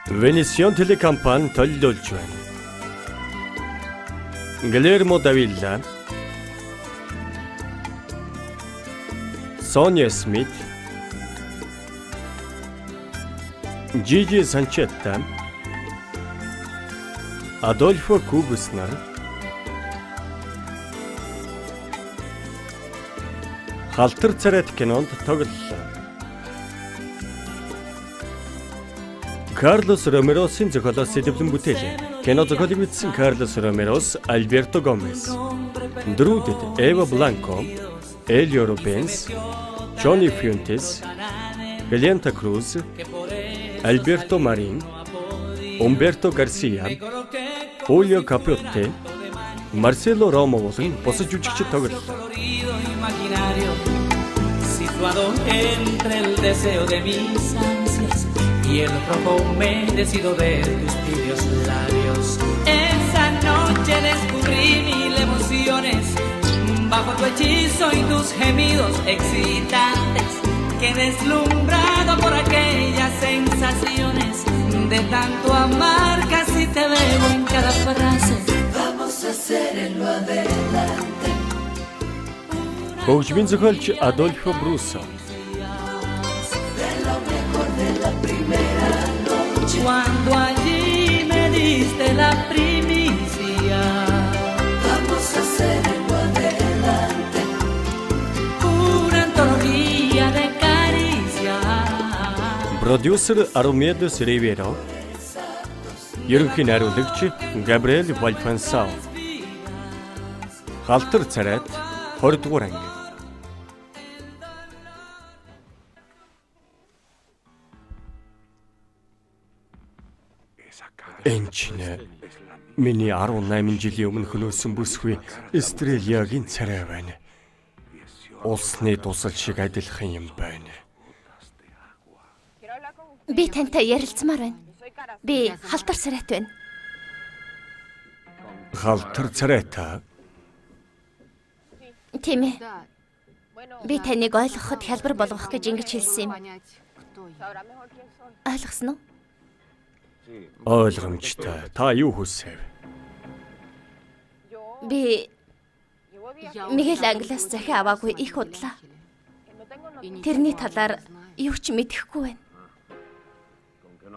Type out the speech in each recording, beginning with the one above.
Venecian телекомпани төлөвлөж байна. Guillermo Davila, Sonia Smith, Gigi Sanchetta, Adolfo Kubusnar, Халтар царайт кинонд тоглолоо. Карлос Ромеросын зохиолоос сэдвлэн бүтээлээ. Кино зохиолыг бичсэн Карлос Ромерос, Альберто Гомес. Дөрүүдэд Эва Бланко, Элио Рубенс, Джонни Фюнтес, Галента Круз, Альберто Марин, Умберто Гарсия, Хулио Капотте, Марсело Ромо болон бусад жүжигчид тоглолоо. Situado entre el deseo de mis ansias y el rojo humedecido de tus tibios labios. Esa noche descubrí mil emociones bajo tu hechizo y tus gemidos excitantes. Que deslumbrado por aquellas sensaciones de tanto amar casi te veo en cada frase. Vamos a hacerlo adelante. Хөгжмийн зохиолч Адольфо Бруссо. Cuando allí me diste la primicia, vamos a hacerlo adelante. Una antología de caricias. Продюсер Армедос Риверо. Ерөнхий найруулагч Габриэль Вальфансао. Халтар царайт 20 дугаар анги. Энчнэ миний 18 жилийн өмнө хөнөөсөн бүсгүй Эстрельягийн царай байна. Улсны тусал шиг адилхан юм байна. Би тантай ярилцмаар байна. Би халтар царайт байна. Халтар царайта? Тийм ээ. Би таныг ойлгоход хялбар болгох гэж ингэж хэлсэн юм. Ойлгосноо? Ойлгомжтой. Та юу хүсэв? Би Мигель Англиас захин аваагүй их удлаа. Тэрний талаар юу ч мэдэхгүй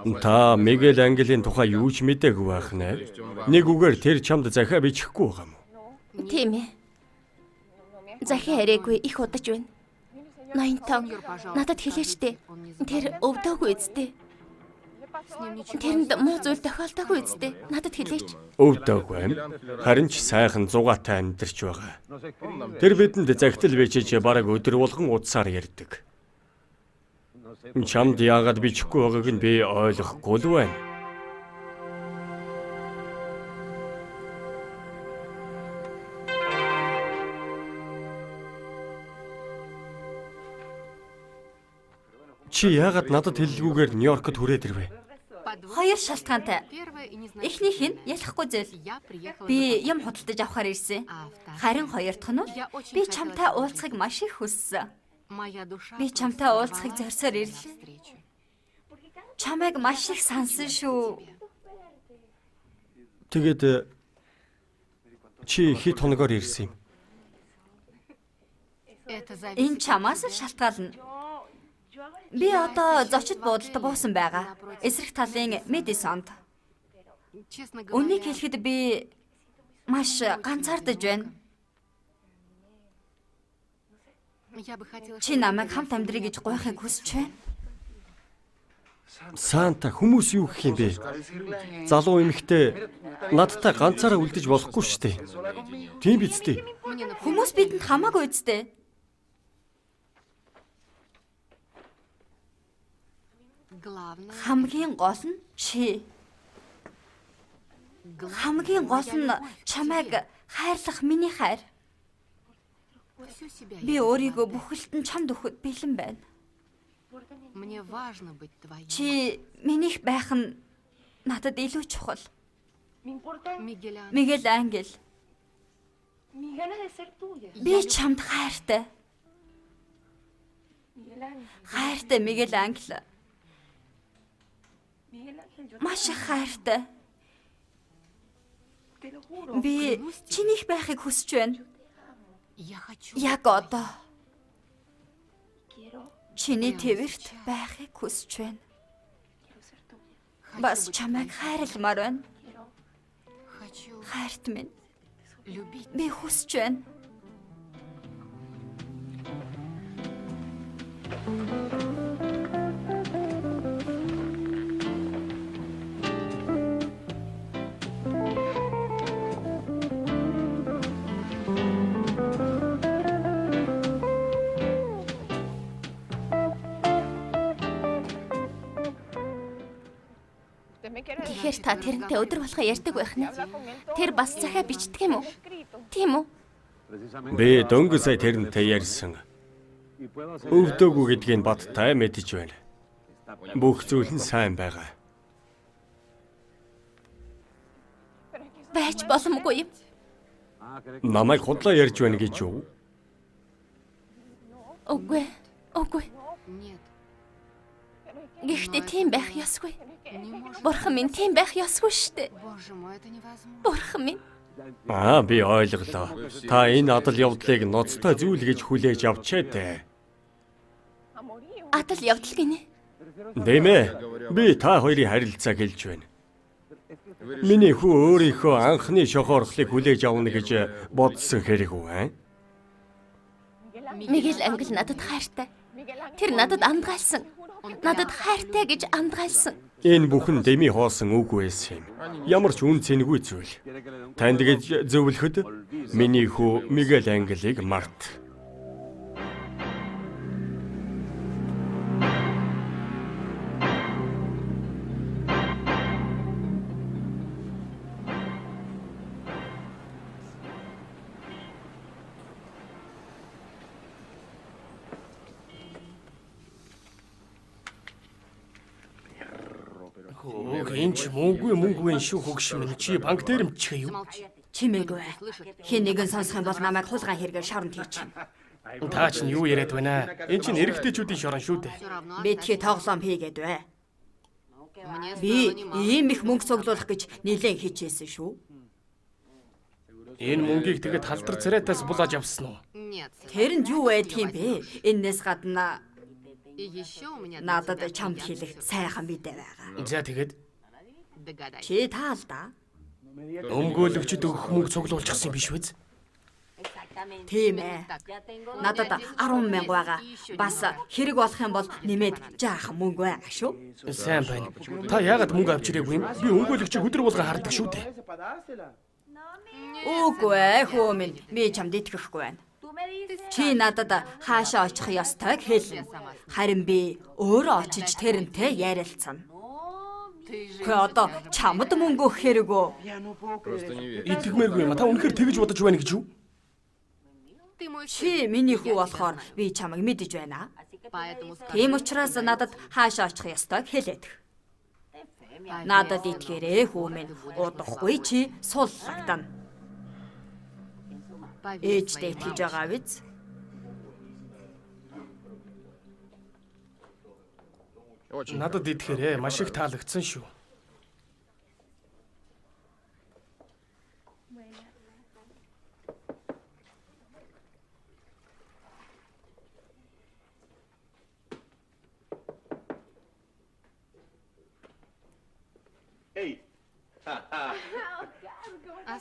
байна. Та Мигель Английн тухай юу ч мэдээгүй байх нэ. Нэг үгээр тэр чамд захиа бичихгүй байгаа юм уу? Тийм ээ. Захин хараагүй их удаж байна. Ноёнтон надад хэлээч дээ. Тэр өвдөөгүй үсттэй. Тэрэнд муу зүйл тохиолдоогүй үсттэй. Надад хэлээч. Өвдөөгүй юм. Харин ч сайхан зугаатай амьдарч байгаа. Тэр бидэнд загтал бичиж бараг өдөр болгон удсаар ярьдаг. Чамд яагаад бичихгүй байгааг нь би ойлгохгүй л байна. Чи яагаад надад хэллгүйгээр Нью-Йоркод хүрээд ирвэ? Хоёр шалтгаантай. Эхнийх нь ялахгүй зүйл. Би юм худалдаж авахар ирсэн. Харин хоёр дахь нь би чамтай уулзахыг маш их хүссэн. Би чамтай уулзахыг зорьсоор ирлээ. Чамайг маш их сансан шүү. Тэгээд чи хэд хоногоор ирсэн юм? Энэ чамаас шалтгаална. Би одоо зочид буудалд буусан байгаа. Эсрэг талын Мэдисонд. Үнийг хэлэхэд би маш ганцаардаж байна. Чи намайг хамт амьдрий гэж гуйхыг хүсэж байна. Санта хүмүүс юу гэх юм бэ? Залуу эмэгтэй надтай ганцаараа үлдэж болохгүй шүү дээ. Тийм биз дээ. Хүмүүс бидэнд хамаагүй үсттэй. Хамгийн гол нь чи. Хамгийн гол нь чамайг хайрлах миний хайр. Би өөрийгөө бүхэлдэн чамд өгөхөд бэлэн байна. Чи минийх байх нь надад илүү чухал. Мигель Ангел. Би чамд хайртай. Хайртай Мигель Ангел. Маш их хайртай. Би чинийх байхыг хүсэж байна. Яг одоо. Чиний твэрт байхыг хүсэж байна. Бас чамайг хайрламаар байна. Хайрт минь. Би хүсэж байна. Тэгэхээр та тэрнтэй өдөр болгоо ярьдаг байх нь. Тэр бас захиа бичдэг юм уу? Тийм үү? Би дөнгөж сая тэрнтэй ярьсан. Өвдөөгүй гэдгийг баттай мэдэж байна. Бүх зүйл нь сайн байгаа. Байж боломгүй юм. Намайг худлаа ярьж байна гэж юу? Үгүй. Үгүй. Гэхдээ тийм байх ёсгүй. Бурхан минь тийм байх ёсгүй штэ. Бурхан минь. Би ойлголоо. Та энэ адал явдлыг ноцтой зүйл гэж хүлээж авчаа дээ. Адал явдал гинэ. Дэмэ. Би та хоёрын харилцааг хэлж байна. Миний хүү өөрийнхөө анхны шохоорхлыг хүлээж авна гэж бодсон хэрэг үү, аа? Мигэл англ надад хайртай. Тэр надад андгаалсан. Надад хайртай гэж андгаалсан. Энэ бүхэн Дэми хоосон үг байсан юм. Ямар ч үн цэнгүй зүйл. Танд гэж зөвлөхөд миний хүү Мигэл Англиг март. Энэ ч мөнггүй шүү хөгшмөн чи банк дээр мчих юу? Чимээгүй. Хин нэгэн сонсох юм бол намайг хулгай хэрэгээр шоронд хийчих. Та ч юу яриад байна? Энэ чинь эрэгтэйчүүдийн шорон шүү дээ. Би тхи тоглоом хийгээд бай. Би ийм их мөнгө цуглуулах гэж нэлээд хичээсэн шүү. Энэ мөнгийг тэгээд халдвар царайтаас булааж авсан уу? Тэр нь юу байдаг юм бэ? Эннээс гадна надад чамд хэлэх сайхан мэдээ байгаа. За тэгээд Чи таалда. өмгөөлөгчд өгөх мөнгө цуглуулчихсан юм биш үү? Тийм ээ. Надад 10,000 байгаа. Бас хэрэг болох юм бол нэмээд жаахан мөнгө байгаа шүү. Сайн байна. Та яагаад мөнгө авч ирээгүй юм? Би өмгөөлөгчийг өдөр болгон хардаг шүү дээ. Үгүй хөө минь. Би чамд итгэхгүй байна. Чи надад хаашаа очих ёстойг хэлнэ. Харин би өөрөө очиж тэрнтэй ярилцсан. Гэхдээ одоо чамд мөнгө өгөх хэрэг үү? Итгэмээргүй юм. Та үнэхээр тэгж бодож байна гэж юу? Чи миний хүү болохоор би чамайг мэдэж байна. Тийм учраас надад хаашаа очих ёстойг хэлээд. Надад итгээрэй хүү минь. Удахгүй чи суллагдана. Ээжтэй итгэж байгаа биз? Надад идэхээрээ маш их таалагдсан шүү.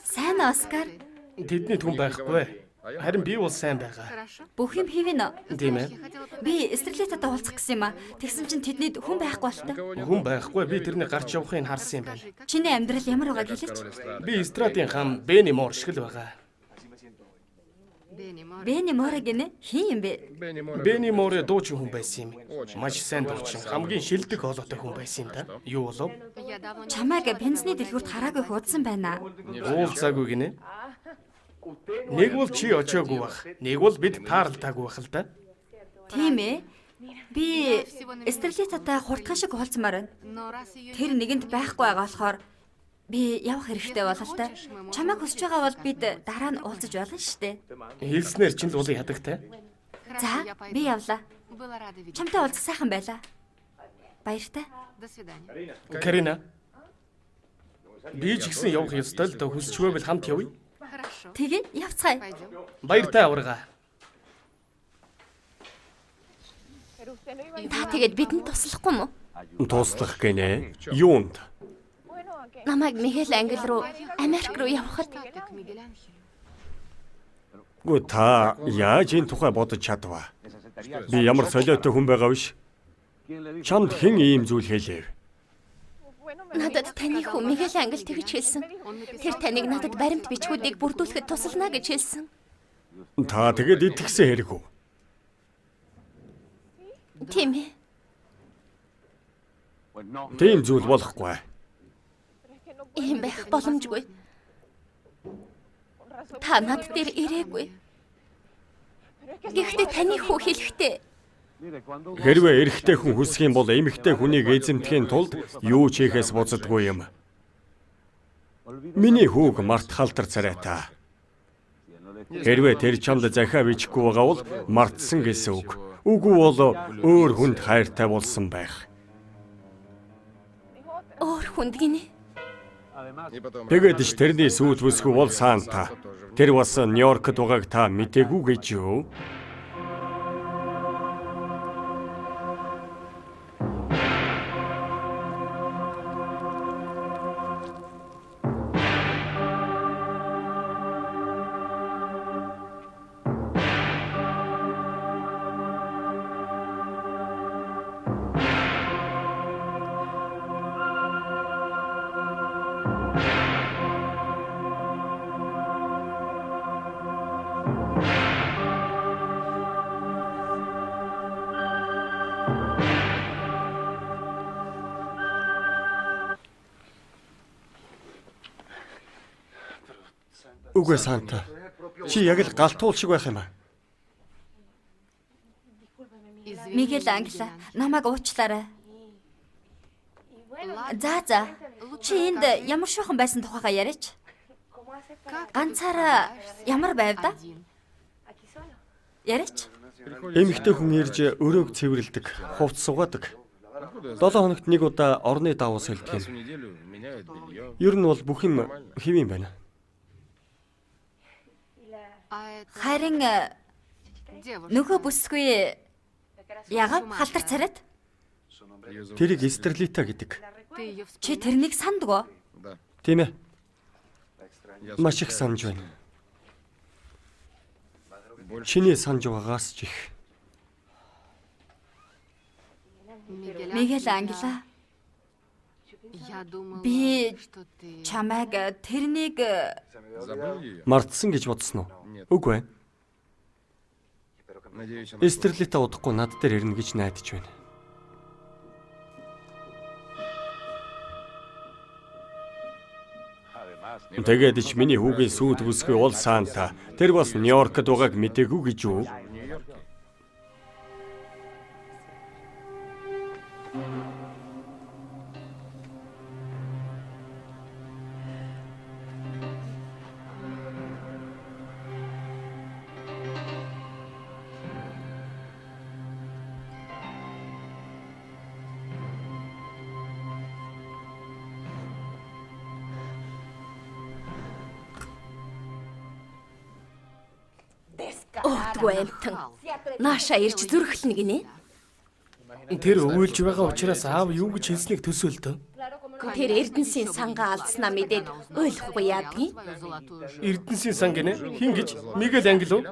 Сайн Оскар. Тэдний түн байхгүй. Харин би бол сайн байгаа. Бүх юм хэвэн үү? Тийм ээ. Би Эстрелетатай уулзах гэсэн юм а. Тэгсэн чинь тэднийд хүн байхгүй болтой. Хүн байхгүй. Би тэрний гарч явахыг харсан юм байна. Чиний амьдрал ямар байгааг хэлээч. Би Стратийн хам Бэни Мор шиг л байгаа. Бэни Мор гинэ? Хин юм бэ? Бэни Мор дуучин хүн байсан юм. Маш сайн дуучин. Хамгийн шилдэг хоолойтой хүн байсан юм да. Юу болов? Чамайг бензины дэлгүүрт хараагүй хуудсан байна. Уулзаагүй гинэ. Нэг бол чи очоогүй бах. Нэг бол бид таарлтаагүй бах л да. Тийм ээ. Би Эстрелетатай хурдхан шиг уулзмаар байна. Тэр нэгэнд байхгүй байгаа болохоор би явах хэрэгтэй бололтой. Чамайг хүсэж байгаа бол бид дараа нь уулзаж болно шүү дээ. Хэлснээр чинь л уулын ядагтай. За, би явлаа. Чамтай уулзах сайхан байлаа. Баяртай. Карина. Би ч гэсэн явах ёстой л да хүсчвэвэл хамт явъя. Тэгээ явцгаая. Баяртай аварга. Та тэгээд бидэнд туслахгүй мó? Туслах гинэ. Юунд? Намайг Мигель Англи руу Америк руу явахад Гү та яаж энэ тухай бодож чадваа? Би ямар солиотой хүн байгаа биш. Чамд хэн ийм зүйл хэлэв? надад таны хүү Мигель Англи тэгж хэлсэн. Тэр таныг надад баримт бичгүүдийг бүрдүүлэхэд тусална гэж хэлсэн. Та тэгээд итгэсэн хэрэг үү? Тийм ээ. Тийм зүйл болохгүй. Ийм байх боломжгүй. Та над дээр ирээгүй. Гэхдээ таны хүү хэлэхдээ Хэрвээ эрэгтэй хүн хүсэх юм бол эмэгтэй хүнийг эзэмдэхийн тулд юу ч хийхээс буцадгүй юм. Миний хүүг Март халдар царайтай. Хэрвээ тэр чамд захиа бичихгүй байгаа бол мартсан гэсэн үг. Үгүй бол өөр хүнд хайртай болсон байх. өөр хүнд гинэ. Тэгээд ч тэрний сүйд бүсгүй бол Санта. Тэр бас Нью-Йоркд байгааг та мтэгүү гэж юу? Үгүй Санта. Чи яг л галтуул шиг байх юм аа. Мигель Англи, намайг уучлаарай. За. Чи энд ямар шохон байсан тухайгаа яриач. Ганцаараа ямар байв да? Яриач. Эмэгтэй хүн ирж өрөөг цэвэрлдэг, хувц суугадаг. 7 хоногт нэг удаа орны давуу сэлдэг юм. Ер нь бол бүх юм хэвэн байна. Харин нөгөө бүсгүй ягаад халдар царайд? Тэрийг Эстерлита гэдэг. Чи тэрнийг сандгүй? Тийм ээ. Маш их санаж байна. Чиний санаж байгаагаас ч их. Мигель Англи. Би чамайг тэрнийг Мартсан гэж бодсон уу? Үгүй ээ. Эстерлита удахгүй над дээр ирнэ гэж найдаж байна. Тэгээд ч миний хүүгийн сүйд бүсгүй бол Санта. Тэр бас Нью-Йоркд байгааг мтэгүү гэж юу? өөдгөө амтан. Нааша ирж зүрхлэнэ гинэ. Тэр өвөлж байгаа учраас аав юу гэж хэлснийг төсөөлдөө. Тэр Эрдэнсийн сангаа алдснаа мэдээд ойлгохгүй яадгийн. Эрдэнсийн сан гинэ. Хин гэж Мигель Англи уу?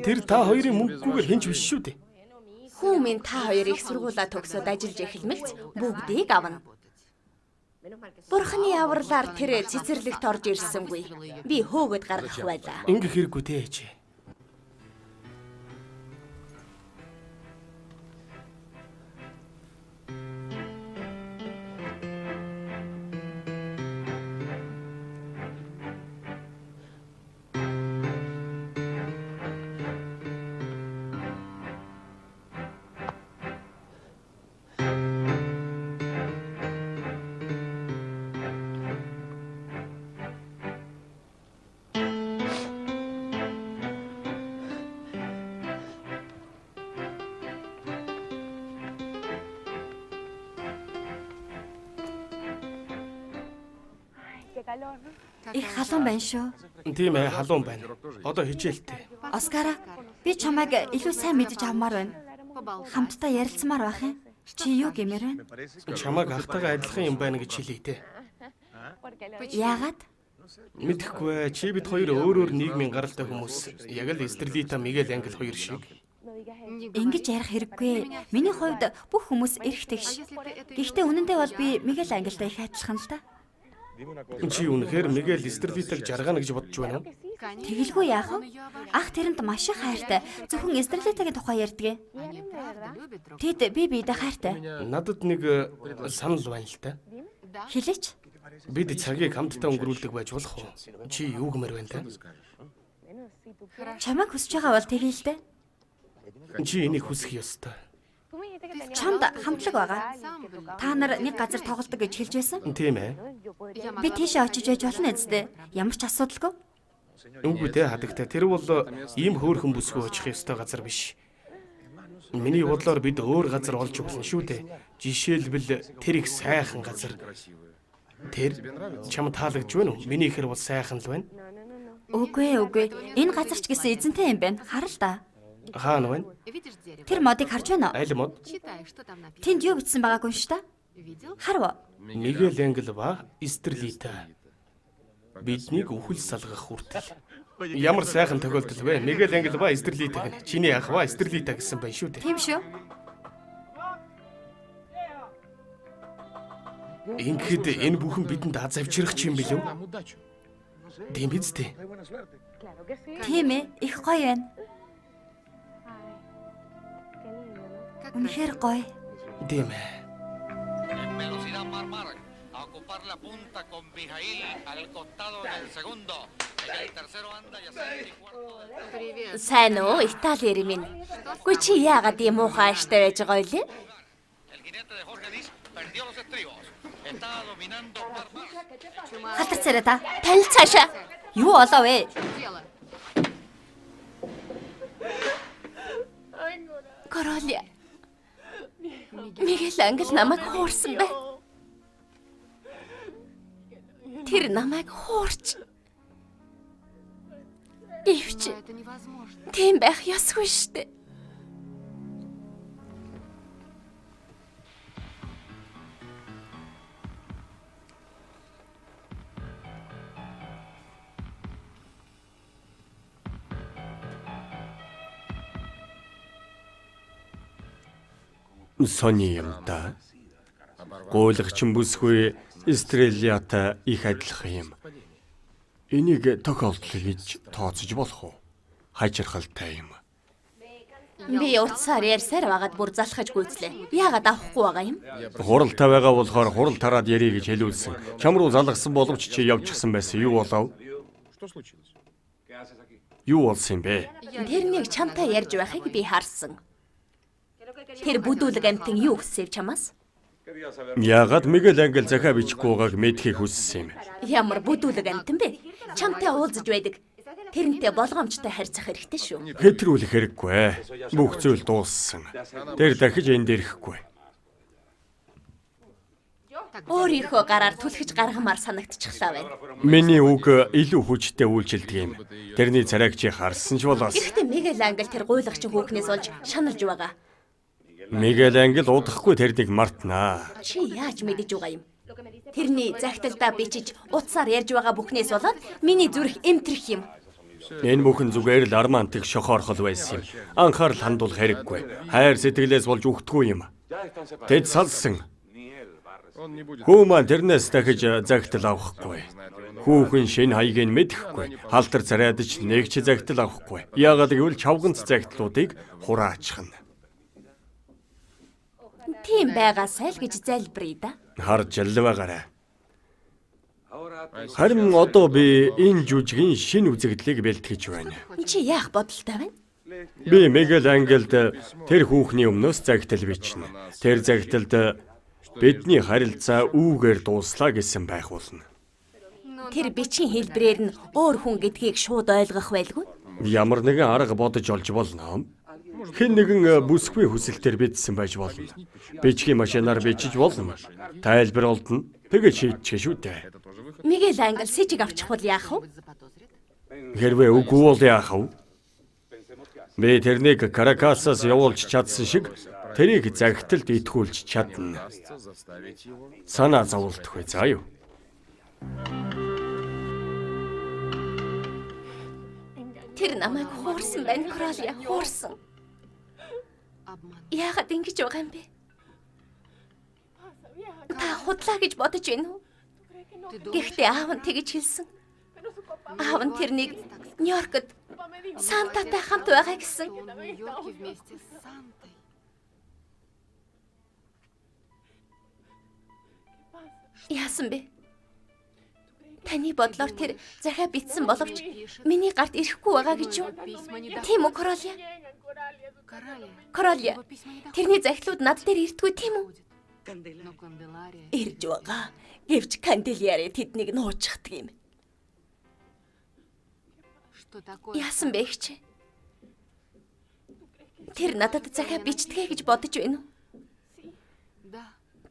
Тэр та хоёрын мөнгөгүйгээр хинч биш шүү дээ. Хүү минь та хоёр их сургуулаа төгсөөд ажиллаж эхэлмэгц бүгдийг авна. Бурхны авралаар тэр цэцэрлэгт орж ирсэнгүй. Би хөөгд гаргах байлаа. Ингэх хэрэггүй те ээж. Их халуун байна шүү. Тийм ээ, халуун байна. Одоо хичээлтэй. Оскара, би чамайг илүү сайн мэдэж авмаар байна. Хамтдаа ярилцмаар байх юм. Чи юу гэмээр байна? Чамайг ахтайгаа адилхан юм байна гэж хэлээ дээ. Яагаад? Мэдэхгүй ээ, чи бид хоёр өөр нийгмийн гаралтай хүмүүс. Яг л Эстерлита, Мигель Ангел хоёр шиг. Ингэж ярих хэрэггүй. Миний хувьд бүх хүмүүс эрхтэгш. Гэхдээ үнэндээ бол би Мигель Ангелтай их адилхан л да. Чи үнэхээр Мигель Эстерлитаг жаргана гэж бодож байна уу? Тэгэлгүй яах вэ? Ах тэрэнд маш их хайртай. Зөвхөн Эстерлитагийн тухай ярьдаг. Тэд би биедээ хайртай. Надад нэг санал байна л та. Хэлээч. Бид цагийг хамтдаа өнгөрүүлдэг байж болох уу? Чи юу гэмээр байна те? Чамайг хүсэж байгаа бол тэгээл л дээ. Чи энийг хүсэх ёстой. Чамд хамтлаг байгаа. Та нар нэг газар тоглодог гэж хэлж байсан. Тийм ээ. Би тийшээ очиж байж болно үсттэй. Ямар ч асуудалгүй. Үгүй дээ хадагтай. Тэр бол ийм хөөрхөн бүсгүй очих ёстой газар биш. Миний бодлоор бид өөр газар олж болно шүү дээ. Жишээлбэл тэр их сайхан газар. Тэр чам таалагдж байна уу? Миний ихэр бол сайхан л байна. Үгүй. Энэ газар ч гэсэн эзэнтэй юм байна. Хар л да. Хаана байна? Тэр модыг харж байна уу? Аль мод? Тэнд юу бичсэн байгааг унш та. Харав. Мигель Ангел ба Эстерлита. Биднийг үхэл салгах хүртэл. Ямар сайхан тохиолдол вэ? Мигель Ангел ба Эстерлита гэнэ. Чиний ах ба Эстерлита гэсэн байна шүү дээ. Тийм шүү. Ингээд энэ бүхэн бидэнд аз авчрах юм билүү? Тийм биз дээ. Тийм ээ. Их гоё байна. Үнэхээр гоё. Тийм ээ. En velocidad Marmar a ocupar la punta con Mijail al costado en el segundo. En el tercero anda y hace el cuarto. Сайн уу? Итали минь. Гүй чи яагаад ийм муухай аштай байж байгаа вэ? El jinete de Jorge Diz perdió los estribos. Está dominando Marmar. Халтар царай та. Танил цаашаа. Юу болоо вэ? Короли. Мигель Ангел намайг хуурсан бай. Тэр намайг хуурч. Ивч. Тийм байх ёсгүй штэ. Сони юм да. Гуйлагчин бүсгүй Эстрелиатай их адилхан юм. Энийг тохиолдол гэж тооцож болох уу? Хачирхалтай юм. Би утсаар ярьсаар байгаад бүр залхаж гүйцлээ. Яагаад авахгүй байгаа юм? Хуралтай байгаа болохоор хурал тараад ярих гэж хэлүүлсэн. Чам руу залгасан боловч чи явчихсан байсан. Юу болов? Юу болсон юм бэ? Тэрнийг чамтай ярьж байхыг би харсан. Тэр бүдүүлэг амтэн юу хүсэв чамаас? Яагаад Мигель Ангел захаа бичихгүй байгааг мэдхийг хүссэн юм. Ямар бүдүүлэг амтэн бэ? Чамтай уулзаж байдаг. Тэрнтэй болгоомжтой харьцах хэрэгтэй шүү. Хэтрүүлэх хэрэггүй. Бүх зүйл дууссан. Тэр дахиж энд ирэхгүй. Өөрийнхөө гараар түлхэж гаргамаар санагдчихлаа байна. Миний үг илүү хүчтэй үйлчилдэг юм. Тэрний царайг чи харсан ч болоос. Гэхдээ Мигель Ангел тэр гуйлагчин хүүхнээс олж шаналж байгаа. Мигель Ангел удахгүй тэрнийг мартнаа. Чи яаж мэдэж байгаа юм? Тэрний загталдаа бичиж утсаар ярьж байгаа бүхнээс болоод миний зүрх эмтрэх юм. Энэ бүхэн зүгээр л армантыг шохоорхол байсан юм. Анхаарал хандуулах хэрэггүй. Хайр сэтгэлээс болж үхдэггүй юм. Тэд салсан. Хүү маань тэрнээс дахиж загтал авахгүй. Хүүхэн шинэ хаягийг мэдэхгүй. Халтар царайд ч нэг ч загтал авахгүй. Яагаад гэвэл чавганц загтлуудыг хураачихна. Тийм байгаасай л гэж залбирая да. Харж л байгаарай. Харин одоо би энэ жүжигийн шинэ үзэгдлийг бэлтгэж байна. Чи яах бодолтой байна? Би Мигель Ангелд тэр хүүхний өмнөөс загтал бичнэ. Тэр загталд бидний харилцаа үүгээр дууслаа гэсэн байх болно. Тэр бичгийн хэлбэрээр нь өөр хүн гэдгийг шууд ойлгох байлгүй. Ямар нэгэн арга бодож олж болно. Хэн нэгэн бүсгүй хүсэлтээр бичсэн байж болно. Бичгийн машинаар бичиж болно. Тайлбар олдно. Тэгээд шийдчих шүү дээ. Мигель Ангел сэжиг авчих бол яах вэ? Хэрвээ үгүй бол яах вэ? Би тэрнийг Каракасаас явуулж чадсан шиг тэрийг загталд итгүүлж чадна. Санаа зовлтох вэ заа юу? Тэр намайг хуурсан байна, Королиа, хуурсан. Яагаад ингэж байгаа юм бэ? Та худлаа гэж бодож байна уу? Гэхдээ аав нь тэгж хэлсэн. Аав нь тэрнийг Нью-Йоркд Сантатай хамт байгаа гэсэн. Яасан бэ? Таны бодлоор тэр захиа битсэн боловч миний гарт ирэхгүй байгаа гэж юу? Тийм үү, Королиа? Королиа, тэрний захидлууд над дээр ирдгүй тийм үү? Ирж байгаа. Гэвч Канделиари тэднийг нуучдаг юм. Яасан бэ хч? Тэр надад захиа бичдэгэ гэж бодож байна уу?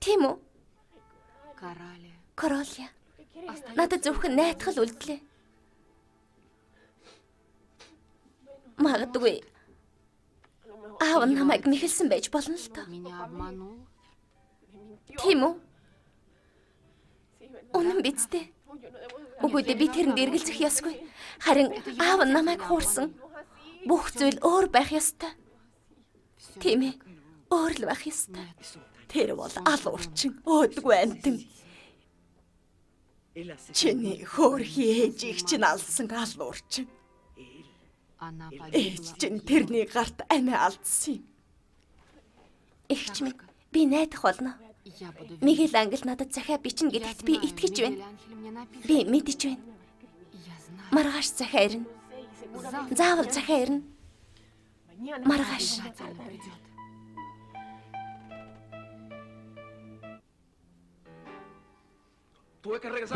Тийм үү? Королиа. Надад зөвхөн найдахал үлдлээ. Магадгүй аав намайг мэхэлсэн байж болно л доо. Тийм үү? Үнэн биз дээ. Үгүй дээ, би тэрэнд эргэлзэх ёсгүй. Харин аав намайг хуурсан. Бүх зүйл өөр байх ёстой. Тийм ээ. Өөр л байх ёстой. Тэр бол ал урчин, өөдгүй амтэн. Чиний хөөрхий ээжийг чинь алсан ал урчин. Ээж чинь тэрний гарт амиа алдсан юм. Эгч минь, би найдах болно. Мигель Ангел надад захиа бичнэ гэдэгт би итгэж байна. Би мэдэж байна. Маргааш захиа ирнэ. Заавал захиа ирнэ. Маргааш.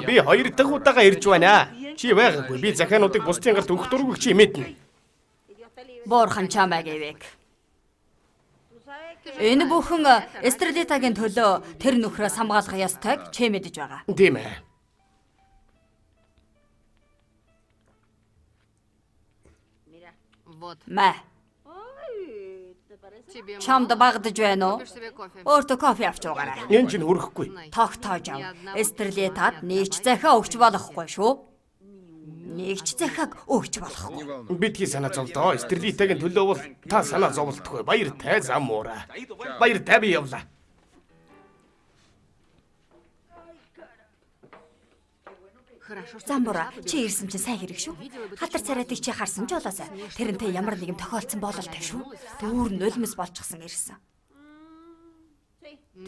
Би 2 дахь удаага ирж байна. Чи байгаагүй. Би захиануудыг бусдын гарт өгөх дургүйг чи мэднэ. Боорхон чамайг ивэг. Энэ бүхэн Эстрелитагийн төлөө тэр нөхрөөс хамгаалах ёстойг чи мэдэж байгаа. Тийм ээ. Мэ. Чамд багдаж байна уу? Өөртөө кофе авч уугаарай. Энэ чинь хүрэхгүй. Тогтоож ав. Эстрелитад нийч захиа өгч болохгүй шүү. Нийч захиаг өгч болохгүй. Бидгийн санаа зовлоо. Эстрелитагийн төлөө бол та санаа зовлтгүй. Баяртай зам уура. Баяртай би явлаа. Замбура, чи ирсэн чинь сайн хэрэг шүү. Хатар царайдыг чи харсан ч болоосай. Тэрнтэй ямар нэгэн тохиолдсон бололтой шүү. Дүүр нулимс болчихсон ирсэн.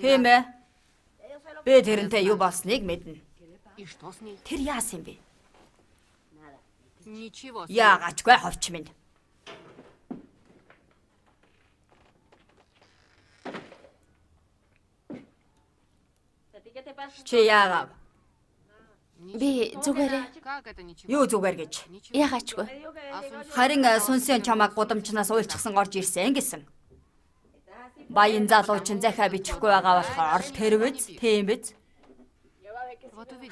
Тийм ээ. Би тэрнтэй юу болсныг мэднэ. Тэр яасан юм бэ? Яагачгүй ховч минь. Чи яагав? Би зүгээрээ. Юу зүгээр гэж? Яагаачгүй. Харин сүнсэн чамайг гудамжнаас уйлчихсан орж ирсэн гэсэн. Баян залуучин захиа бичихгүй байгаа болохоор тэр биз, тийм биз?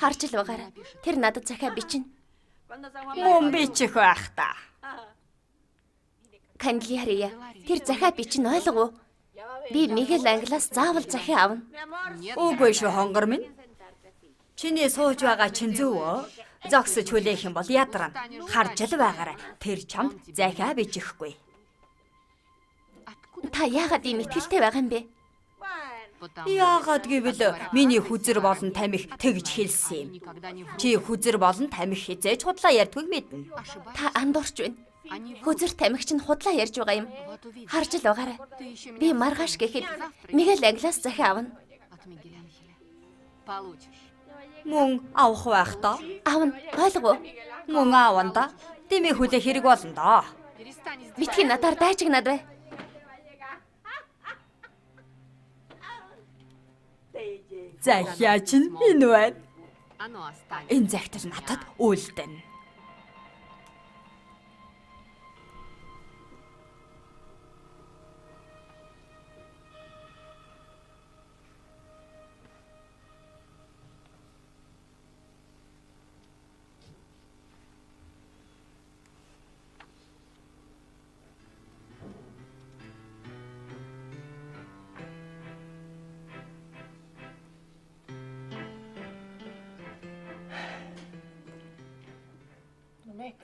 Харж л байгаарай. Тэр надад захиа бичнэ. Мөн бичих байх та. Канделиари, тэр захиа бичнэ ойлгов уу? Би Мигель Англаас заавал захиа авна. Үгүй шүү хонгор минь. Чиний сууж байгаа чин зөв үү? Зогсож хүлээх юм бол ядарна. Харж л байгаарай. Тэр чамд захиа бичихгүй. Та яагаад ийм итгэлтэй байгаа юм бэ? Яагаад гэвэл миний хүзэр болон тамхи тэгж хэлсэн юм. Чи хүзэр болон тамхи хизээж худлаа ярьдгийг мэднэ. Та андуурч байна. Хүзэр тамхи чинь худлаа ярьж байгаа юм. Харж л байгаарай. Би маргааш гэхэд Мигель Англаас захиа авна. Мөн авах байх та. Авна, ойлгов уу? Мөн аавна да. Дэмий хүлээх хэрэг болно доо. Битгий надаар дайчигнаад бай. Захиа чинь энэ байна. Энэ захидал надад үйлдэнэ.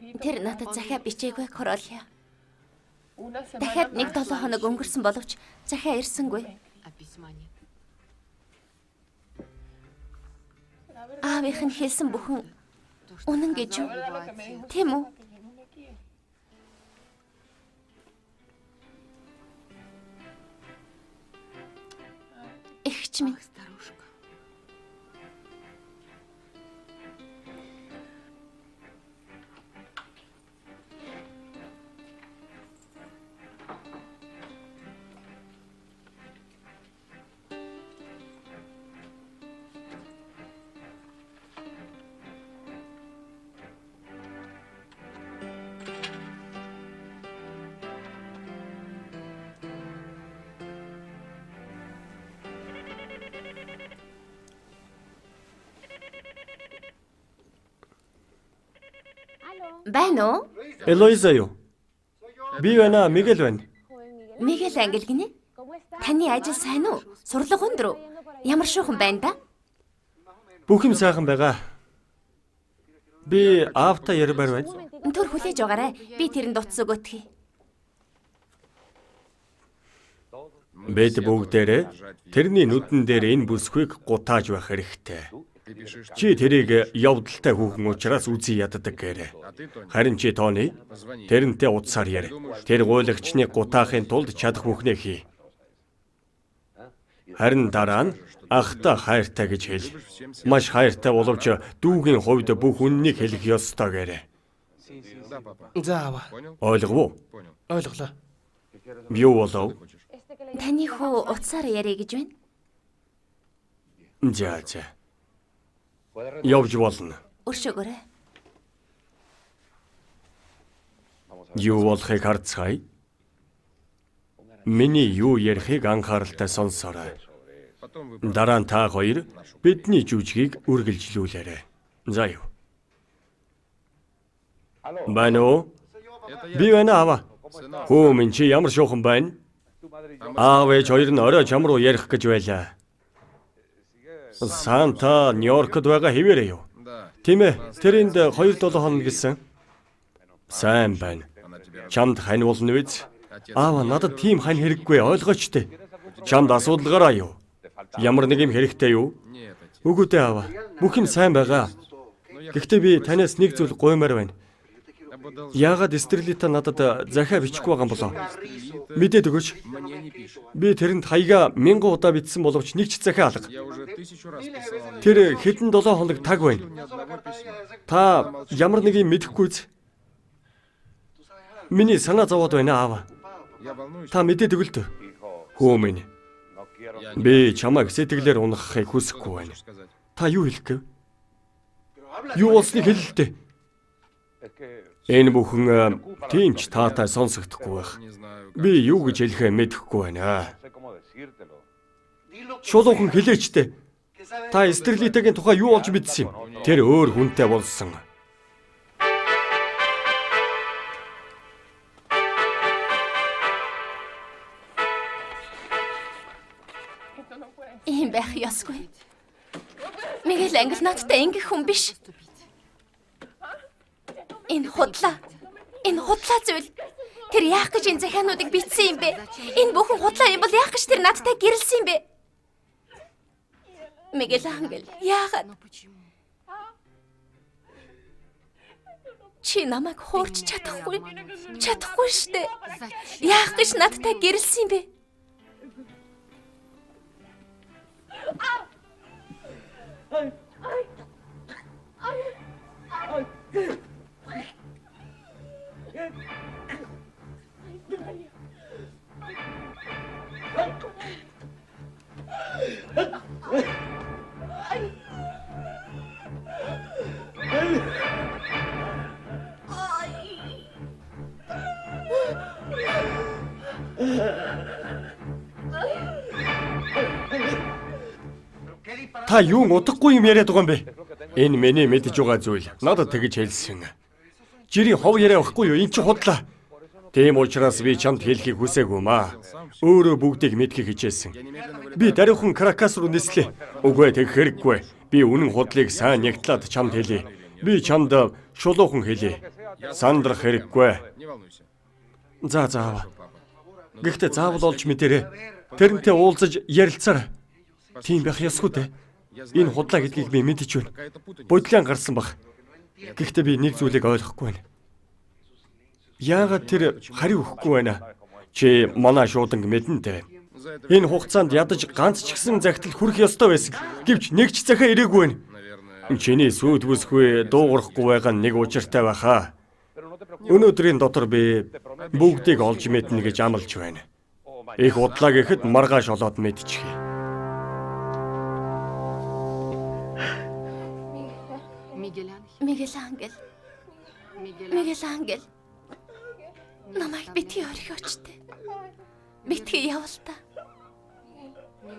Тэр надад захиа бичээгүй Королиа. Дахиад 1-7 хоног өнгөрсөн боловч захиа ирсэнгүй. Аавынх нь хэлсэн бүхэн үнэн гэж юу? Тийм үү? Эгч минь. Байна уу? Элоиза юу? Би байна, Мигэл байна. Мигэл англи гинэ? Таны ажил сайн уу? Сурлага өндөр үү? Ямар шуухан байна да? Бүх юм сайхан байгаа. Би аавта ярмаар байна. Төр хүлээж байгаарай. Би тэрэнд утас өгөөтгий. Бид бүгдээрээ тэрний нүдэн дээр энэ бүсгүйг гутааж байх хэрэгтэй. Чи тэрийг явдалтай хүүхэн учраас үзий яддаг гэрэ. Харин чи Тони тэрнтэй утсаар яар. Тэр гуйлагчны гутаахын тулд чадах бүхнээ хий. Харин дараа нь ахта хайртай гэж хэл. Маш хайртай боловч дүүгийн хувьд бүх үннийг хэлэх ёстой гэрэ. За аава. Ойлгов уу? Ойлголоо. Юу болов? Таны хүү утсаар яриа гэж байна? За. Явж болно. Өршөөгөөрэй. Юу болохыг харцгаая. Миний юу ярихыг анхааралтай сонсоорой. Дараа нь та хоёр бидний жүжигийг үргэлжлүүлээрэй. За юу. Байна уу? Би байна аава. Хөө минь чи ямар шуухан байна? Аав ээж хоёр нь орой чам руу ярих гэж байлаа. Санта Нью-Йоркд байгаа хэвээрээ юу? Тийм ээ. Тэр энд 2-7 хоног гэсэн. Сайн байна. Чамд хань болно биз? Аава надад тийм хань хэрэггүй ойлгооч тээ. Чамд асуудал гараа юу? Ямар нэг юм хэрэгтэй юу? Үгүй дээ аава. Бүх юм сайн байгаа. Гэхдээ би танаас нэг зүйл гуймаар байна. Яагаад Стрелита надад захиа бичихгүй байгаа юм болоо? Мэдээд өгөөч. Би тэрэнд хаяга 1000 удаа бичсэн боловч нэг ч захиа алга. Тэр хэдэн 7 хоног таг байна. Та ямар нэг юм мэдэхгүйз. Миний санаа зовоод байна аава. Та мэдээд өгөл төө. Хөө минь. Би чамайг сэтгэлээр унахыг хүсэхгүй байна. Та юу хэлэх гээв? Юу болсныг хэлэлтэй. Энэ бүхэн тийм ч таатай сонсогдохгүй байх. Би юу гэж хэлэхээ мэдэхгүй байна. Шулуухан хэлээчтэй. Та Стрелитагийн тухай юу олж мэдсэн юм? Тэр өөр хүнтэй болсон. Ийм байх ёсгүй. Мигэл англи надтай ингэх хүн биш. Энэ худлаа зүйл. Тэр яах гэж энэ захиануудыг бичсэн юм бэ? Энэ бүхэн худлаа юм бол яах гэж тэр надтай гэрэлсэн юм бэ? Мигэл англи, яагаад? Чи намайг хуурч чадахгүй штэ. Яах гэж надтай гэрэлсэн юм бэ? Та юу утгагүй юм яриад байгаа юм бэ? Энэ миний мэдж байгаа зүйл. Надад тэгж хэлсэн. Жирийн хов яриа байхгүй юу? Энд чи худлаа. Тийм учраас би чамд хэлхийг хүсээгүй маа. Өөрөө бүгдийг мэдхийг хичээсэн. Би даруухан Каракас руу нислээ. Үгүй тэг хэрэггүй. Би үнэн худлыг сайн нягтлаад чамд хэлье. Би чамд шулуухан хэлье. Сандрах хэрэггүй. Не волнуйся. За заавал. Гэхдээ заавал олж мэдэрээ. Тэрнтэй уулзаж ярилцаар. Тийм байх ёсгүй дээ. Энэ худлаа гэдгийг би мэдэж байна. Бодлын гарсан баг. Гэхдээ би нэг зүйлийг ойлгохгүй байна. Яагаад тэр хариу өгөхгүй байна? Чи манай шууданг мэдэн дээ. Энэ хугацаанд ядаж ганц ч гэсэн загтал хүрэх ёстой байсан. Гэвч нэг ч захаа ирээгүй байна. Чиний сүйд бүсгүй дуугарахгүй байгаа нэг учиртай байхаа. Өнөөдрийн дотор би бүгдийг олж мэднэ гэж амлаж байна. Их удлаа гэхэд маргааш олоод мэдчихье. Мигель Ангел. Намайг битгий орхиоч тэ. Битгий явал та.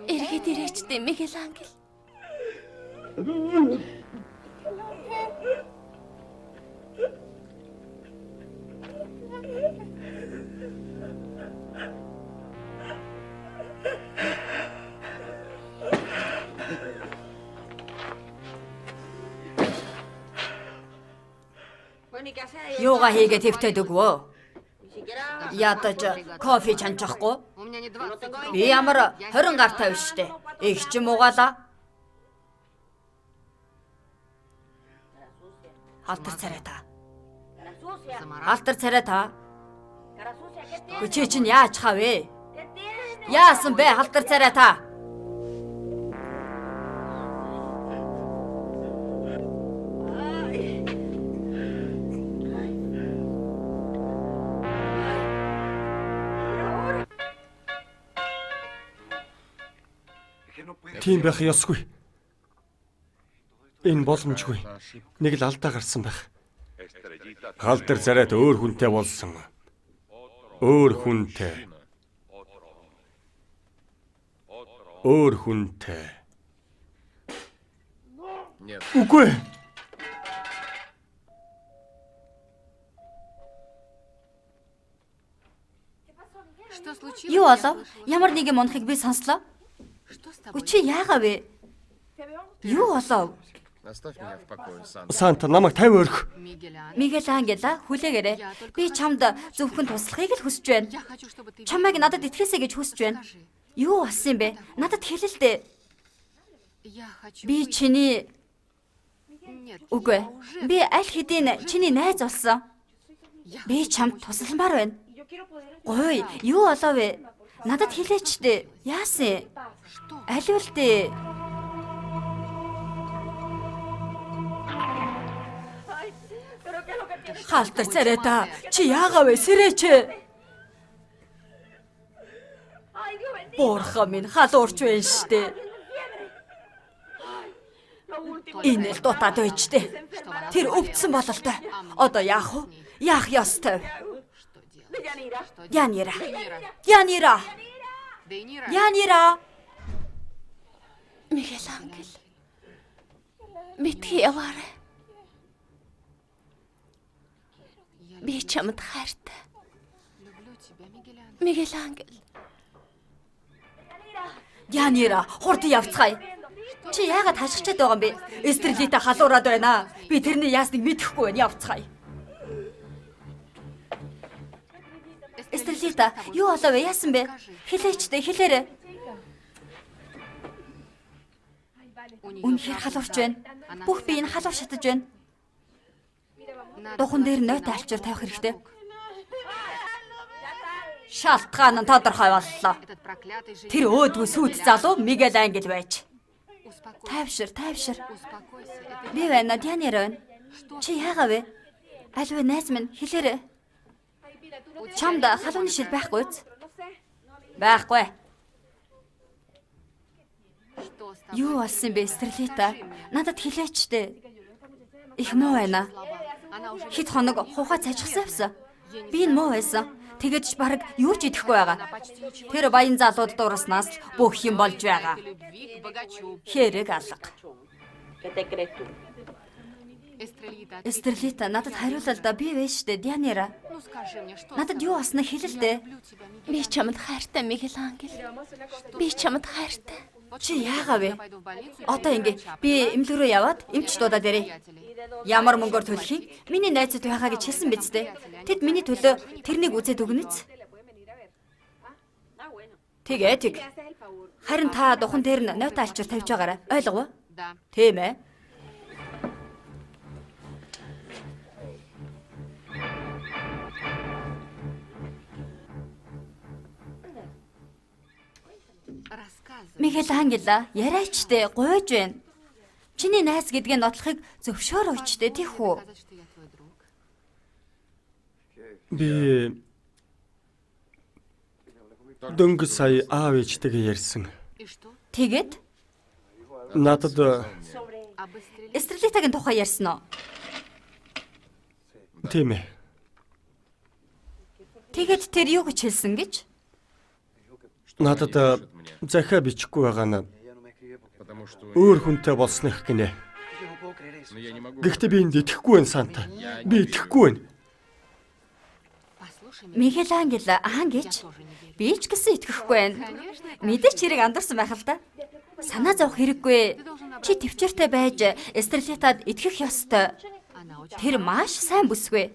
Эргээд ирээч тэ Мигель Ангел. Юугаа хийгээд хэвтээд өгвөө? Ядаж кофе чанчихгүй? Би ямар 20 гар тавь штэ. Их ч юм угаалаа. Халтар царай та. Чи чинь яаж хавэ? Яасан бэ халтар царай та? Тийм байх ёсгүй. Энэ боломжгүй. Нэг л алдаа гарсан байх. Халтар царайд өөр хүнтэй болсон. Өөр хүнтэй. Үгүй. Юу болов? Ямар нэгэн монхыг би сонслоо. Чи яагаа вэ? Юу болов? Оставь меня в покое, Сан. Санта намайг 50 өрх. Мигель Ангела хүлээгээрэй. Би чамд зөвхөн туслахыг л хүсэж байна. Чамайг надад итгэхээсэй гэж хүсэж байна. Юу болсон юм бэ? Надад хэлэл дээ. Би чиний Үгүй. Би аль хэдийн чиний найз болсон. Би чамд тусламар байна. Ой, юу болов вэ? Надад хэлээч дээ. Яасан? Алив л дээ. Халтар царай та. Чи яагаа вэ? Сэрээч. Бурхан минь халуурч байна штэ. Энэ л дутаад байж тээ. Тэр өвдсөн бололтой. Одоо яах вэ? Яах ёстой? Янира. Мигель Ангел. Битгий яваарай. Би чамд хайртай. Мигель Ангел. Янира, хурд явцгаая. Чи яагаад хашгичаад байгаа юм бэ? Эстрэлита халуураад байна. Би тэрний яасныг мэдэхгүй байна. Явцгаая. Эстрэлита, юу болов вэ? Яасан бэ? Хэлээч дээ, хэлээрэй. Үнэхээр халуурч байна. Бүх бие нь халуур шатаж байна. Духан дээр нойтон алчуур тавих хэрэгтэй. Шалтгаан нь тодорхой боллоо. Тэр өөдгөө сүйт залуу Мигель Ангел байж. Тайвшир. Би байна, Янира байна. Чи яагаа вэ? Аливаа найз минь хэлээрэй. Чамд халууны шил байхгүй үз? Байхгүй. Юу болсон бэ, Эстрэлита? Надад хэлээч дээ. Их муу байна. Хэд хоног хухаа цажихсан авсан. Би энэ муу байсан. Тэгээд ч бараг юу ч идэхгүй байгаа. Тэр баян залууд дураснаас бүх юм болж байгаа. Хэрэг алга. Эстрэлита, надад хариулал да. Би вэ штэ, Янира. Надад юу болсноо хэлэл дээ. Би чамд хайртай, Мигель Ангел. Би чамд хайртай. Чи яагаа вэ? Одоо ингэ би эмнэлэг рүү яваад эмч дуудаад ирье. Ямар мөнгөөр төлөх юм? Миний найзууд байхаа гэж хэлсэн биз дээ. Тэд миний төлөө тэрнийг үзээд өгнөц. Тэг. Харин та духан дээр нь нойтон алчуур тавьж байгаарай. Ойлгов уу? Тийм ээ. Микеланжело, яриачтэй гуйж байна. Чиний найз гэдгээ нотлохыг зөвшөөр өчтэй тийх үү? Би дөнгөж сая аав ээжтэйгээ ярьсан. Тэгээд Надад Эстрелитагийн тухай ярьсан уу? тийм ээ. Тэгээд тэр юу гэж хэлсэн гэж? Надад захиа бичихгүй байгаа нь Потому что өөр хүнтэй болснох гинэ. я не могу. Гэхдээ би энд итгэхгүй байна Санта. Би итгэхгүй байна. Микеланжело аан гэж би ч гэсэн итгэхгүй байна. Мэдээч хэрэг андарсан байх л да. Санаа зовох хэрэггүй. Чи төвчээртэй байж Эстрелитад итгэх ёстой. Тэр маш сайн бүсгүй.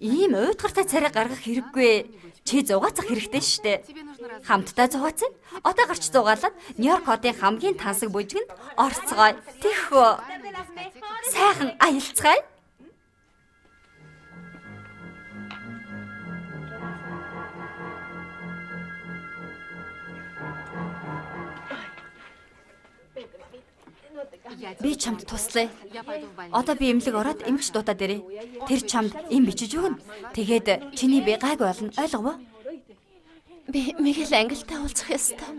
Ийм уйтгартай царай гаргах хэрэггүй. Чи зугаацах хэрэгтэй штэ. Хамтдаа зугаацсан. Одоо гарч зугаалаад Нью-Йорк хотын хамгийн тансаг бүжгэнд орцгоё. Тэхүү. Сайхан аялцгаая. Би чамд туслая. Одоо би эмнэлэг ороод эмч дуудаад ирээ. Тэр чамд эм бичиж өгнө. Тэгээд чиний би гайгүй болно. Ойлгов уу? Би Микеланжелотой уулзах ёстой.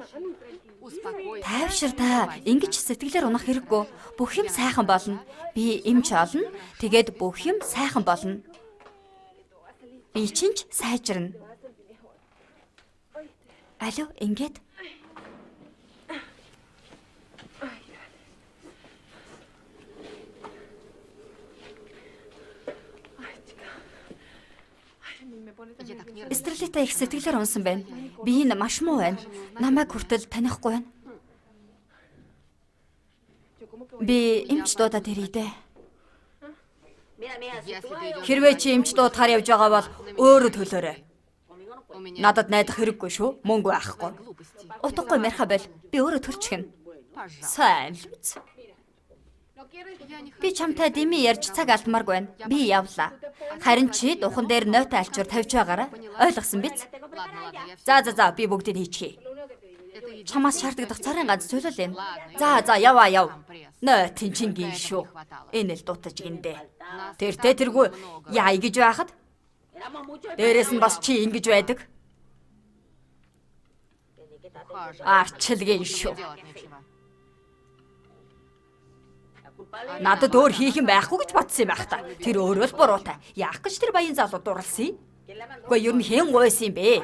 Тайвшир та. Ингэж сэтгэлээр унах хэрэггүй. Бүх юм сайхан болно. Би эмч олно. Тэгээд бүх юм сайхан болно. Би чинч сайжирна. Алло, ингээд. Эстрелита их сэтгэлээр унсан байна. Би энэ маш муу байна. Намайг хүртэл танихгүй байна. Би эмч дуудаад ирээ дээ. Хэрвээ чи эмч дуудахаар явж байгаа бол өөрөө төлөөрэй. Надад найдах хэрэггүй шүү. Мөнгө байхгүй. Утгагүй мэрха байл. Би өөрөө төлчихнэ. Сайн л биз. Би чамтай дими ярьж цаг алдмааргүй байна. Би явлаа. Харин чи духан дээр нойтон алчуур тавьж байгаарай. Ойлгосон биз? За би бүгдийг хийчихье. Чамаас шаардлагадах царын ганц зүйл л энэ. За яв. Нойтон чингийн шүү. Энэ л дутаж гиндэ. Тэргүй яа гэж байхад? Дээрээс нь бас чи ингэж байдаг. Арчилгийн шүү. Надад өөр хийх юм байхгүй гэж бодсон юм байх та. Тэр өөрөө л буруутай. Яах гэж тэр баян залуу дурлсан юм? Гэхдээ ер нь хэн гойсон юм бэ?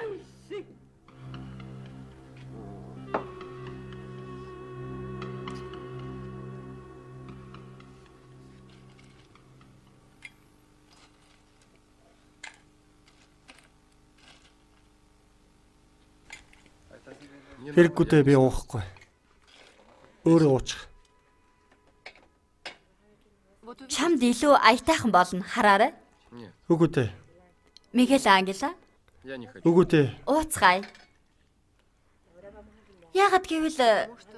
Хэрэггүйдээ би уухгүй. Өөрөө уучих. Чамд илүү аятайхан болно хараарай. Үгүйдээ. Микеланжело, Я не хочу. Үгүйдээ. ууцгаая. Яагаад гэвэл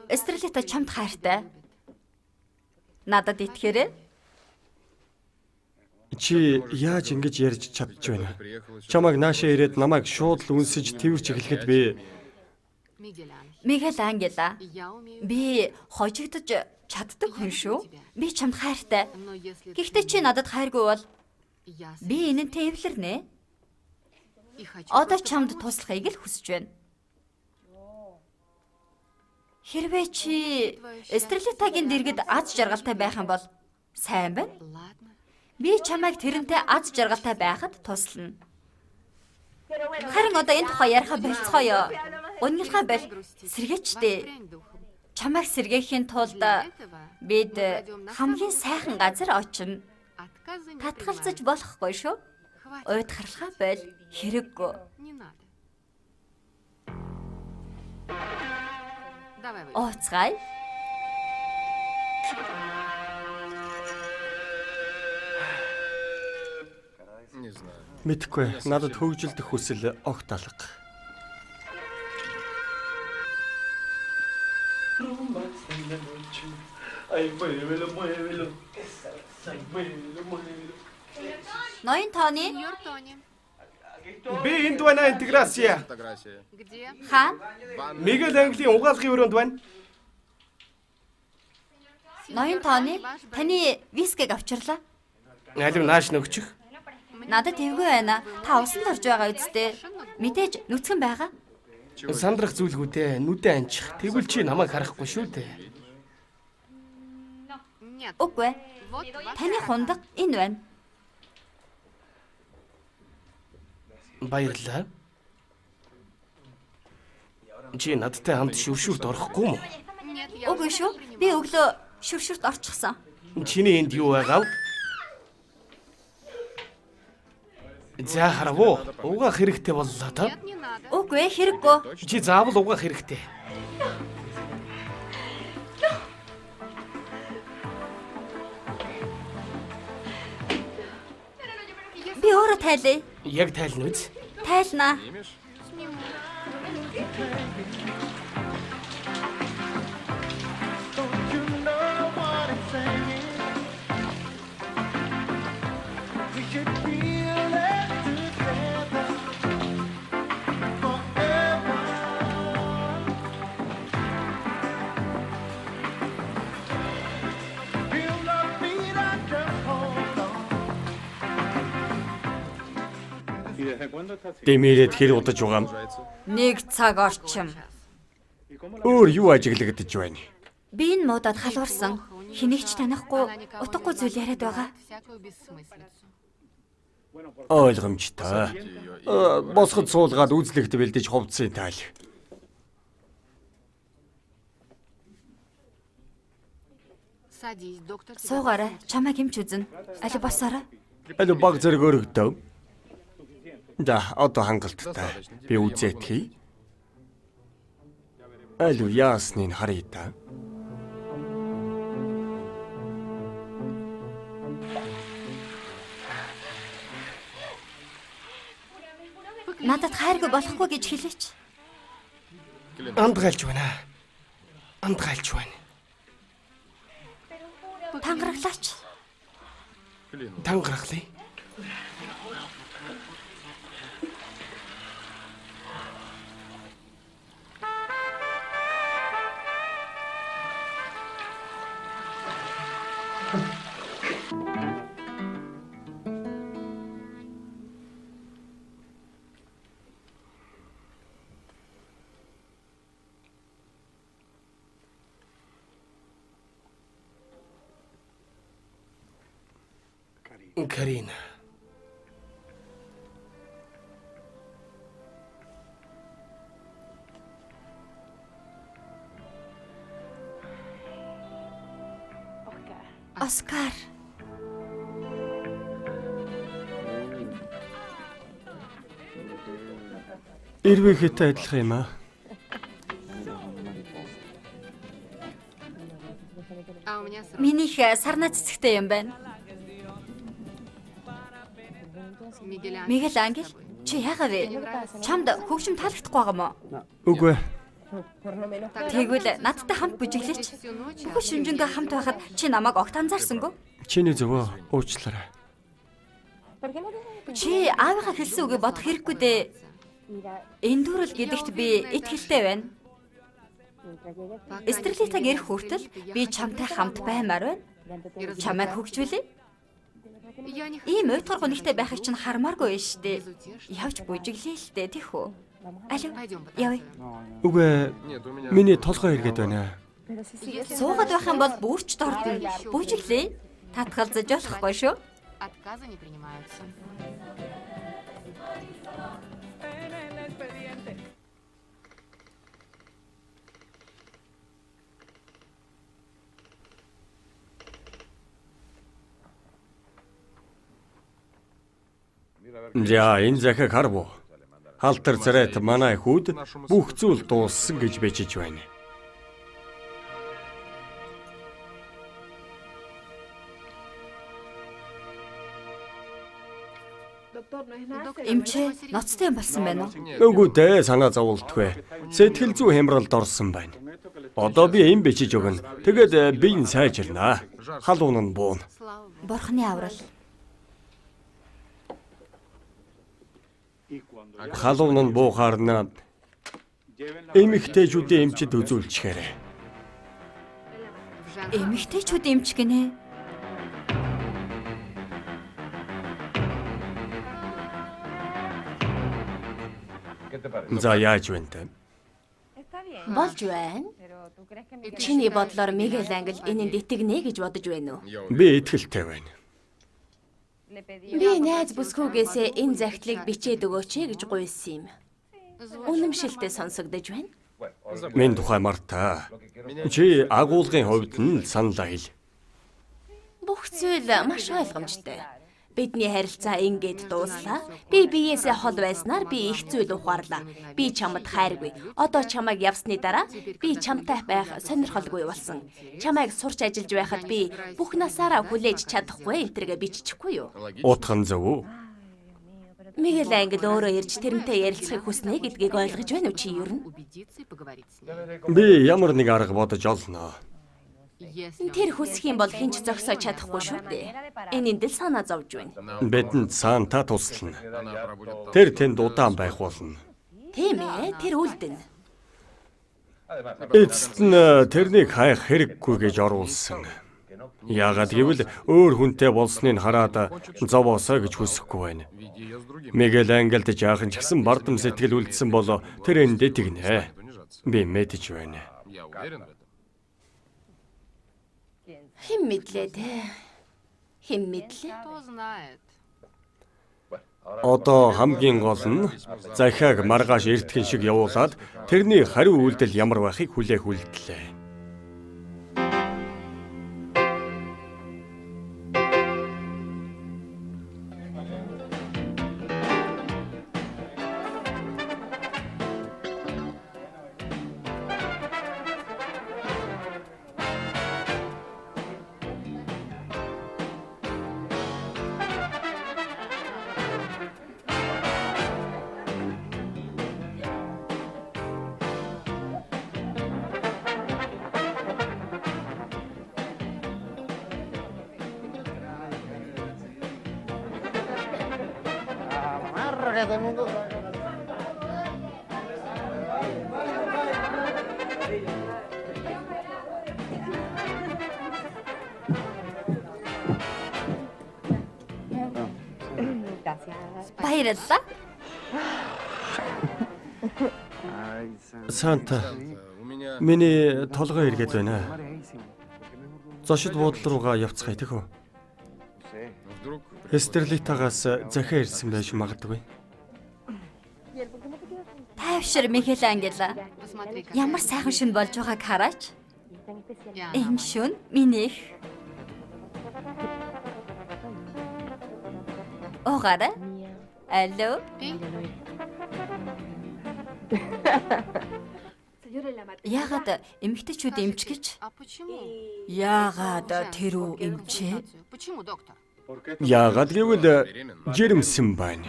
Эстрелита чамд хайртай. Надад итгээрэй. Чи яаж ингэж ярьж чадж байна? Чамайг наашаа ирээд намайг шууд л үнсэж тэрвэрч эхлэхэд би Микеланжело, би хожигдож чаддаг хүн шүү. Би чамд хайртай. Гэхдээ чи надад хайргүй бол би энэнтэй эвлэрнэ. Одоо чамд туслахыг л хүсэж байна. Хэрвээ чи Эстрелитагийн дэргэд аз жаргалтай байх юм бол сайн байна. Би чамайг тэрнтэй аз жаргалтай байхад туслана. Харин одоо энэ тухай яриха болцгоё. Унгилгаа бэл сэргээчтэй. Чамайг сэргээхийн тулд бид хамгийн сайхан газар очино. Татгалзаж болохгүй шүү. Уйтгарлахаа байл хэрэггүй. Ооцгай. знаю. Мэдхгүй. Надад хөгжилдөх хүсэл огт алга. Ноён Тони Сеньор Тони. Би энд байна интеграция. Фотография. Где? хаана? Мигэл Английн угаалгын өрөөнд байна. Ноён Тони таны вискиг авчирлаа. Алив нааш нөгчих. Надад эвгүй байна. Та усанд орж байгаа үсттэй. Мэдээж нүцгэн байгаа. Сандрах зүйлгүүдээ нүдэ анчих. Тэгвэл чи намайг харахгүй шүү дээ. Нет. Үгүй. Вот ваш Таны хундаг энэ байна. Баярлалаа. Чи надтай хамт шүршүрт орохгүй мó? Нет, я Үгүй шүү. Би өглөө шүршүрт орчихсон. Чиний энд юу байгаа вэ? За харав. Угаах хэрэгтэй боллоо та. Нет, не надо. Үгүй хэрэггүй. Чи заавал угаах хэрэгтэй. Би өөрөө тайлъя. Яг тайлна үз. Тайлнаа. Снимешь? Дэмирэд хэр удаж байгаа юм? Нэг цаг орчим. Өөр юу ажиглагдаж байна? Би энэ муудад халуурсан. Хинэгч танихгүй утгагүй зүйл яриад байгаа. Всякую бессмыслицу. Ойлгомжтой. Босгод суулгаад үзлэгт бэлдэж хувцсын тайл. Садись, доктор. тебя Суугаарай. Чамайг хэмч үзэн. Али босоорой. Аль баг зэрэг өргөдөв. За, одоо хангалттай. Би үзээтгэе. Аль яасныг харъя та. Надад хайргүй болохгүй гэж хэлээч. Анд гайлж байна. Анд гайлж байна. Тангараглаач. Тангарахлаа. Карина. Оскар. Ирвэхэтэй адилхан юм аа. А у меня срок. Минийх сарнаа цэцэгтэй юм байна. Мигэл Ангел, чи яагаад вэ? Чамд хөгжим таалагдахгүй байгаа мó? Үгүй. Тэгвэл надтай хамт бүжиглээч. Всю ночь. Бүх шүнжэнгээ хамт байхад чи намайг огт анзаарсангүй. Чиний зөвөө уучлаарай. Чи аавынхаа хэлсэн үгийг бодох хэрэггүй дээ. Эндүрэл гэдэгт би итгэлтэй байна. Эстрэлитаг ирэх хүртэл би чамтай хамт баймаар байна. Чамайг хөгжүүлээ. Я не Ийм уйтгар гонигтай байхыг чинь хармааргүй байж тээ. Явж бүжиглээ л дээ, тийх үү? Алив. Явъя. Үгүй. Нет, у меня... Миний толгой эргээд байна. Суугаад байх юм бол бүрч дордно. Бүжиглээ. Татгалзаж болохгүй шүү. отказы не принимаются. За, энэ захиг харв уу? Халтар царайт манай хүүд бүх зүйл дууссан гэж бичиж байна. Эмчээ ноцтой юм болсон байна уу? Үгүй дээ, санаа зовлтгүй. Сэтгэл зүй хямралд орсон байна. Одоо би эм бичиж өгнө. Тэгээд би энэ сайжирнаа. Халуун нь буuna. Бурхны аврал. Халуун нь буухаар нь эмэгтэйчүүдийн эмчид үзүүлчихээрэй. Эмэгтэйчүүд эмч гинэ. За яаж вэ те? Болж байна. Чиний бодлоор Мигель Ангел энэнд итгэнэ гэж бодож байна уу? Би итгэлтэй байна. Би найз бүсгүйгээсээ энэ захидлыг бичээд өгөөч гэж гуйсан юм. Үнэмшилтэй сонсогдож байна. Минь тухай мартаа. Чи агуулгын хувьд нь саналаа хэл. Бүх зүйл маш ойлгомжтой. Бидний харилцаа ингээд дууслаа. Би биеэсээ хол байснаар би их зүйл ухаарлаа. Би чамд хайргүй. Одоо чамайг явсны дараа би чамтай байх сонирхолгүй болсон. Чамайг сурч ажиллаж байхад би бүх насаараа хүлээж чадахгүй энтергээ биччихгүй юу? Утхан зөв үү? Мигель Ангел өөрөө ирж тэрнтэй ярилцахыг хүснэ гэдгийг ойлгож байна уу чи юу юм? Би ямар нэг арга бодож олноо. Тэр хүсэх юм бол хинч зогсоож чадахгүй шүү дээ. Энэнд л санаа зовж байна. Бидэнд Санта туслана. Тэр тэнд удаан байх болно. Тийм ээ, тэр үлдэн. Эцэст нь тэрнийг хайх хэрэггүй гэж оруулсан. Яагаад гэвэл өөр хүнтэй болсныг хараад зовоосоо гэж хүсэхгүй байна. Мигель Ангелд жаахан ч гэсэн бардам сэтгэл үлдсэн бол тэр энд итгэнэ. Би мэдэж байна. Хэн мэдлээ те? Хэн мэдлээ? Одоо хамгийн гол нь захиаг маргааш эртхэн шиг явуулаад тэрний хариу үйлдэл ямар байхыг хүлээх үйлдэлээ. Баярлалаа. Санта, миний толгой эргээд байна. Зочид буудлын руугаа явцгаая тэхүү. Эстерлитагаас захиа ирсэн байж магадгүй. Тайвшир Мигель Ангел. Ямар сайхан шүн болж байгааг хараач. Энэ шүн минийх. Оогараа. Алло. Яагаад эмэгтэйчүүд эмч гэж? Яагаад тэр үү эмчээ? Яагаад гэвэл жирэмсэн байна.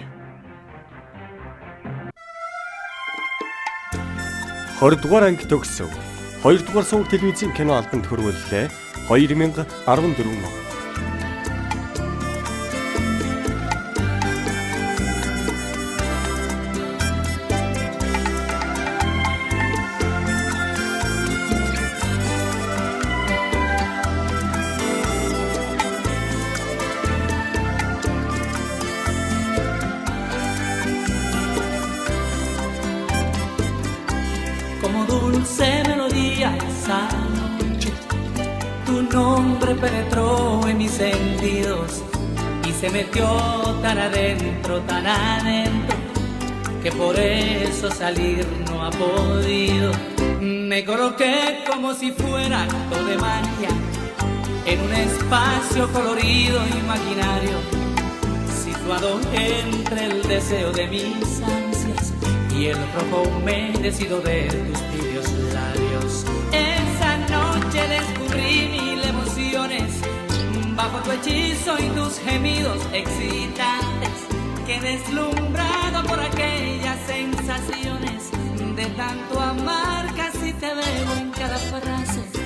20 дугаар анги төгсөв. 2 дугаар сувг телевизийн кино албанд хүрвэллээ. 2014 он. Como dulce melodía esa noche, tu nombre penetró en mis sentidos y se metió tan adentro, que por eso salir no ha podido. Me coloqué como si fuera acto de magia en un espacio colorido imaginario, situado entre el deseo de mis ansias y el rojo humedecido de tus tibios labios. Esa noche descubrí mil emociones bajo tu hechizo y tus gemidos excitantes. que deslumbrado por aquellas sensaciones de tanto amar, casi te veo en cada frase.